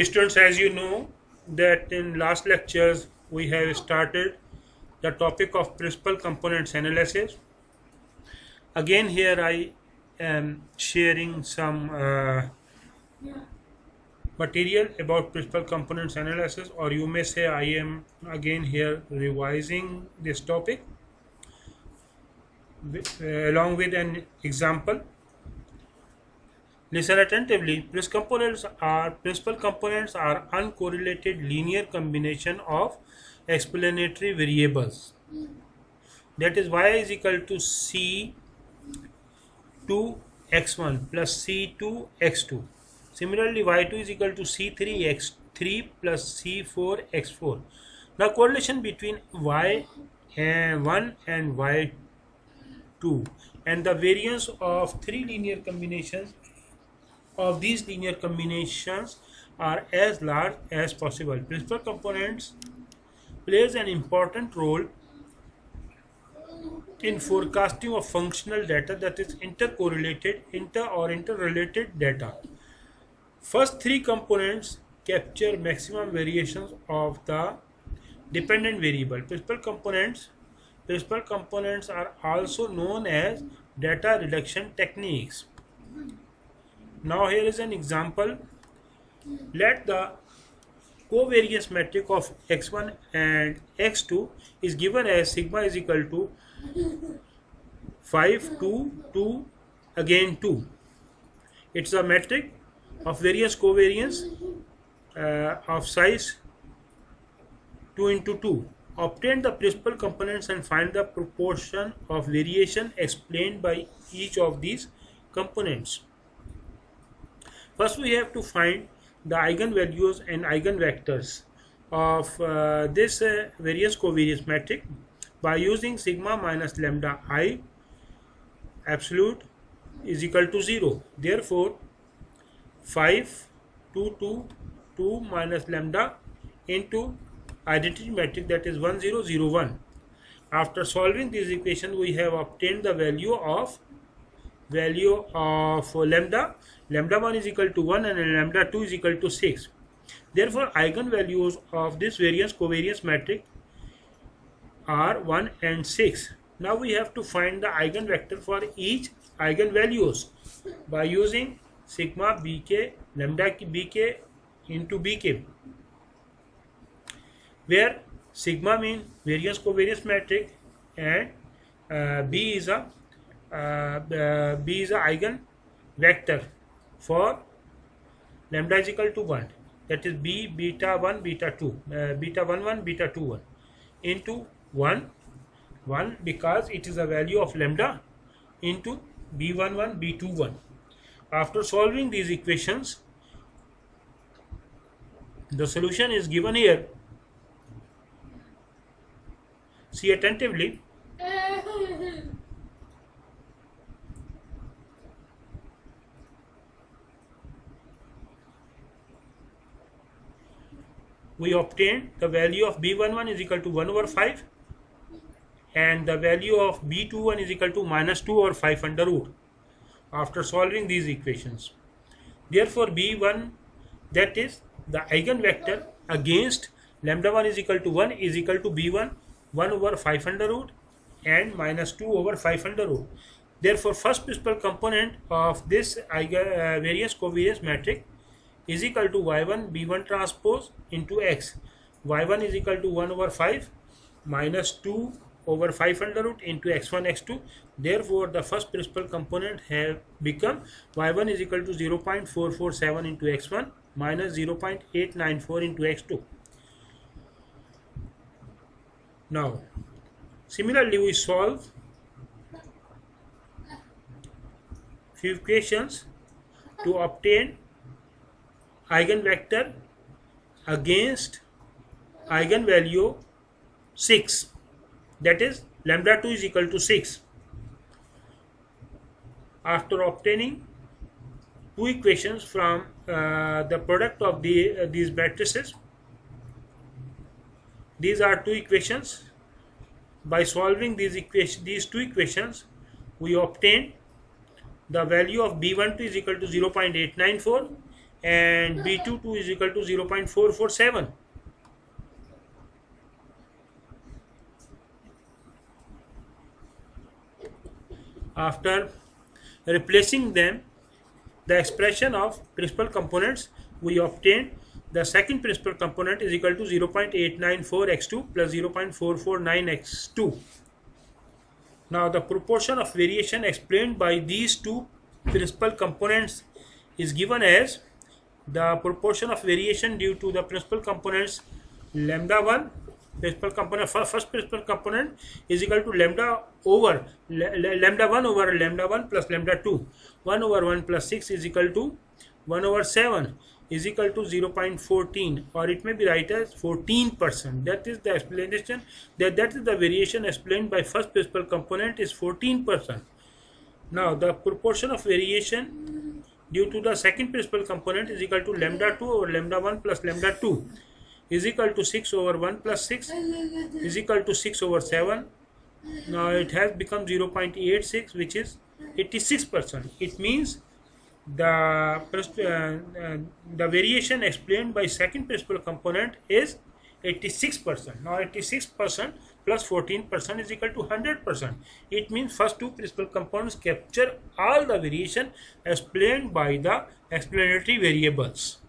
Students, as you know, that in last lectures we have started the topic of principal components analysis. Again, here I am sharing some material about principal components analysis, or you may say I am again here revising this topic along with an example. Listen attentively. Principal components are uncorrelated linear combination of explanatory variables. That is, y is equal to c2x1 plus c2x2. Similarly, y2 is equal to c3x3 plus c4x4. Now, correlation between y1 and y2 and the variance of three linear combinations of these linear combinations are as large as possible. Principal components plays an important role in forecasting of functional data, that is intercorrelated, interrelated data. First three components capture maximum variations of the dependent variable. Principal components are also known as data reduction techniques. Now here is an example. Let the covariance metric of x1 and x2 is given as sigma is equal to 5, 2, 2, again 2. It's a metric of various covariance of size 2 into 2. Obtain the principal components and find the proportion of variation explained by each of these components. First, we have to find the eigenvalues and eigenvectors of this various covariance metric by using sigma minus lambda I absolute is equal to 0. Therefore, 5, 2, 2, 2 minus lambda into identity metric, that is 1, 0, 0, 1. After solving this equation, we have obtained the value of lambda. Lambda 1 is equal to 1 and lambda 2 is equal to 6. Therefore, eigenvalues of this variance covariance metric are 1 and 6. Now we have to find the eigenvector for each eigenvalues by using sigma bk lambda bk into bk, where sigma means variance covariance metric and b is a eigenvector for lambda is equal to 1, that is b beta 1 beta 2 beta 1 1 beta 2 1 into 1 1 because it is a value of lambda into b1 1 b2 1. After solving these equations, the solution is given here. See attentively. We obtained the value of b11 is equal to 1 over 5 and the value of b21 is equal to minus 2 over 5 under root after solving these equations. Therefore, b1, that is the eigenvector against lambda 1 is equal to 1 is equal to b1 1 over 5 under root and minus 2 over 5 under root. Therefore, first principal component of this variance covariance metric is equal to y1 b1 transpose into x. y1 is equal to 1 over 5 minus 2 over 5 under root into x1 x2. Therefore, the first principal component have become y1 is equal to 0.447 into x1 minus 0.894 into x2. Now, similarly, we solve few equations to obtain eigenvector against eigenvalue 6, that is lambda 2 is equal to 6. After obtaining two equations from the product of these matrices, these are two equations. By solving these two equations, we obtain the value of b12 is equal to 0.894 and B22 is equal to 0.447. After replacing them, the expression of principal components, we obtain the second principal component is equal to 0.894x2 plus 0.449x2. Now the proportion of variation explained by these two principal components is given as the proportion of variation due to the principal components lambda 1 principal component, first principal component is equal to lambda 1 over lambda 1 plus lambda 2. 1 over 1 plus 6 is equal to 1 over 7 is equal to 0.14, or it may be written as 14%. That is the explanation, that is the variation explained by first principal component is 14%. Now the proportion of variation due to the second principal component is equal to lambda 2 over lambda 1 plus lambda 2 is equal to 6 over 1 plus 6 is equal to 6 over 7. Now it has become 0.86, which is 86%. It means the variation explained by second principal component is 86%. Now 86% plus 14% is equal to 100%. It means first two principal components capture all the variation explained by the explanatory variables.